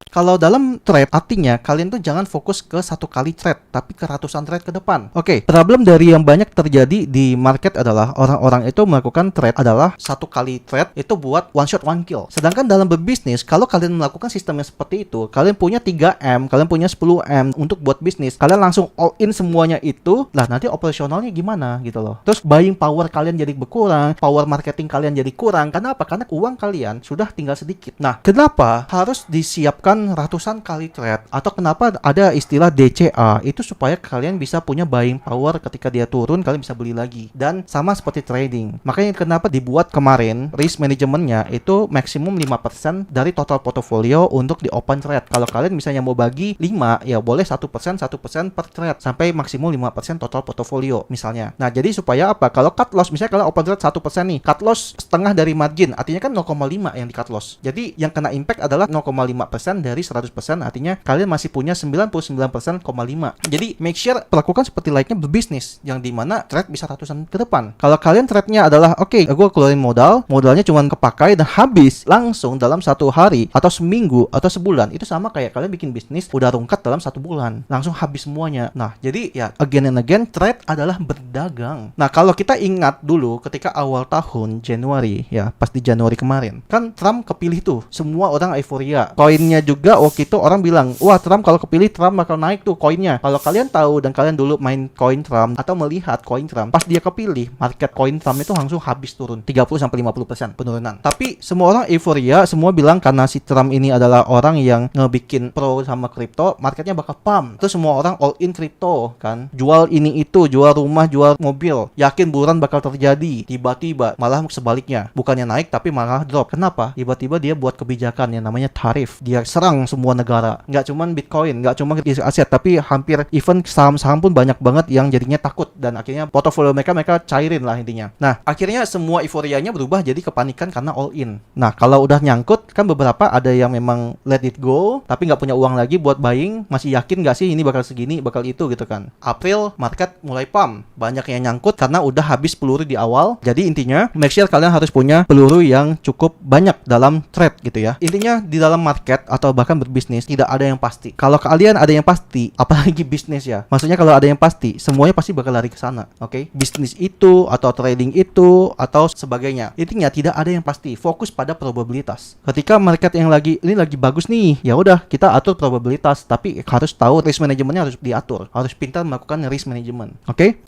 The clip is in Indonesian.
Kalau dalam trade, artinya kalian tuh jangan fokus ke satu kali trade, tapi ke ratusan trade ke depan. Oke, problem dari yang banyak terjadi di market adalah orang-orang itu melakukan trade adalah satu kali trade itu buat one shot one kill. Sedangkan dalam berbisnis, kalau kalian melakukan sistem yang seperti itu, kalian punya 3M, kalian punya 10M untuk buat bisnis, kalian langsung all in semuanya itu, lah nanti operasionalnya gimana gitu loh. Terus buying power kalian jadi berkurang, power marketing kalian jadi kurang. Kenapa? Karena uang kalian sudah tinggal sedikit. Nah, kenapa harus disiapkan ratusan kali trade? Atau kenapa ada istilah DCA? Itu supaya kalian bisa punya buying power ketika dia turun, kalian bisa beli lagi. Dan sama seperti trading. Makanya kenapa dibuat kemarin risk manajemennya itu maksimum 5% dari total portofolio untuk di open trade. Kalau kalian misalnya mau bagi 5, ya boleh 1% per trade sampai maksimum 5% total portofolio misalnya. Nah, jadi supaya apa? Kalau cut loss, misalnya kalau open trade 1% nih, cut loss setengah dari margin, artinya kan 0,5 yang di cut loss. Jadi yang kena impact adalah 0,5% dari 100%, artinya kalian masih punya 99,5%. Jadi make sure perlakukan seperti layaknya berbisnis, yang dimana trade bisa ratusan ke depan. Kalau kalian trade-nya adalah oke, gue keluarin modalnya cuma kepakai dan habis langsung dalam satu hari atau seminggu atau sebulan, itu sama kayak kalian bikin bisnis udah rungkat dalam 1 bulan, langsung habis semuanya. Nah, jadi ya again and again, trade adalah berdagang. Nah, kalau kita ingat dulu ketika awal tahun Januari, ya pas di Januari kemarin, kan Trump kepilih tuh, semua orang euforia. Koinnya juga waktu itu orang bilang, wah Trump kalau kepilih Trump bakal naik tuh koinnya. Kalau kalian tahu dan kalian dulu main koin Trump atau melihat koin Trump, pas dia kepilih, market koin Trump itu langsung habis turun 30-50% penurunan. Tapi semua orang euforia, semua bilang karena si Trump ini adalah orang yang ngebikin pro sama kripto, marketnya bakal pump. Terus semua orang all in kripto kan, jual ini itu, jual rumah, jual mobil, yakin buruan bakal terjadi. Tiba-tiba malah sebaliknya, bukannya naik tapi malah drop. Kenapa? Tiba-tiba dia buat kebijakan yang namanya tarif. Dia serang semua negara, nggak cuman Bitcoin, nggak cuma aset, tapi hampir even saham-saham pun banyak banget yang jadinya takut, dan akhirnya portofolio mereka cairin lah intinya. Nah, akhirnya semua euforianya berubah jadi kepanikan karena all in. Nah, kalau udah nyangkut, kan beberapa ada yang memang let it go, tapi nggak punya uang lagi buat buying, masih yakin nggak sih ini bakal segini, bakal itu gitu kan. April, market mulai pump, banyak yang nyangkut karena udah habis peluru di awal. Jadi intinya, make sure kalian harus punya peluru yang cukup banyak dalam trade gitu ya. Intinya di dalam market atau bahkan berbisnis, tidak ada yang pasti. Kalau kalian ada yang pasti, apalagi bisnis ya, maksudnya kalau ada yang pasti, semuanya pasti bakal lari ke sana. Oke? Bisnis itu, atau trading itu, atau sebagainya. Intinya tidak ada yang pasti. Fokus pada probabilitas. Ketika market yang ini lagi bagus nih, ya udah kita atur probabilitas, tapi harus tahu risk manajemennya harus diatur. Harus pintar melakukan risk management. Oke?